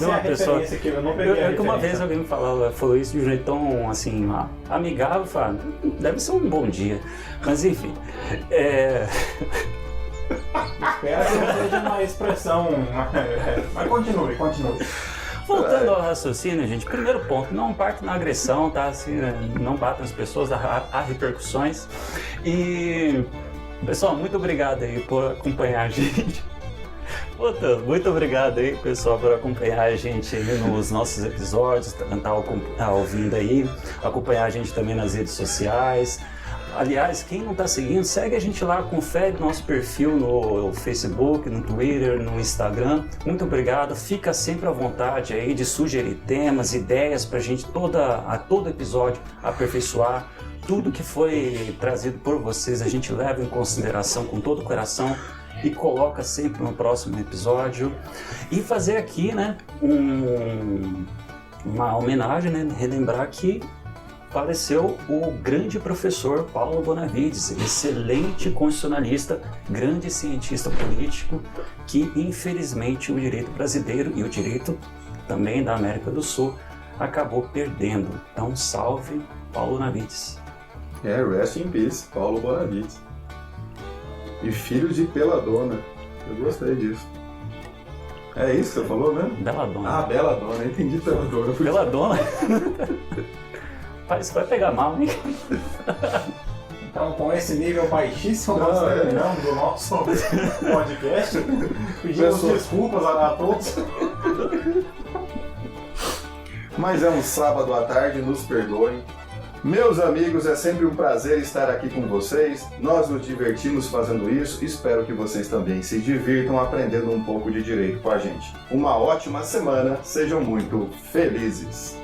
uma pessoa... que uma vez alguém me falou isso de um jeito tão, assim, amigável, falando, deve ser um bom dia. Mas enfim, Espero que não seja uma expressão... Mas continue. Voltando ao raciocínio, gente, primeiro ponto, não parte na agressão, tá? Assim, não batam as pessoas, há repercussões. E, pessoal, muito obrigado aí por acompanhar a gente. Muito obrigado aí, pessoal, por acompanhar a gente aí nos nossos episódios, tá ouvindo aí, acompanhar a gente também nas redes sociais. Aliás, quem não está seguindo, segue a gente lá, confere nosso perfil no Facebook, no Twitter, no Instagram. Muito obrigado, fica sempre à vontade aí de sugerir temas, ideias para a gente a todo episódio aperfeiçoar. Tudo que foi trazido por vocês a gente leva em consideração com todo o coração e coloca sempre no próximo episódio. E fazer aqui, né, uma homenagem, né, relembrar que faleceu o grande professor Paulo Bonavides, excelente constitucionalista, grande cientista político, que infelizmente o direito brasileiro e o direito também da América do Sul acabou perdendo. Então salve Paulo Bonavides. Rest in peace, Paulo Bonavides. E filho de Peladona. Eu gostei disso. É isso que você falou mesmo? Beladona. Ah, Beladona, entendi Peladona. Beladona? Isso vai pegar mal, hein? Então, com esse nível baixíssimo, nós terminamos do nosso podcast. Pedimos desculpas a todos. Mas é um sábado à tarde, nos perdoem. Meus amigos, é sempre um prazer estar aqui com vocês. Nós nos divertimos fazendo isso. Espero que vocês também se divirtam aprendendo um pouco de direito com a gente. Uma ótima semana. Sejam muito felizes.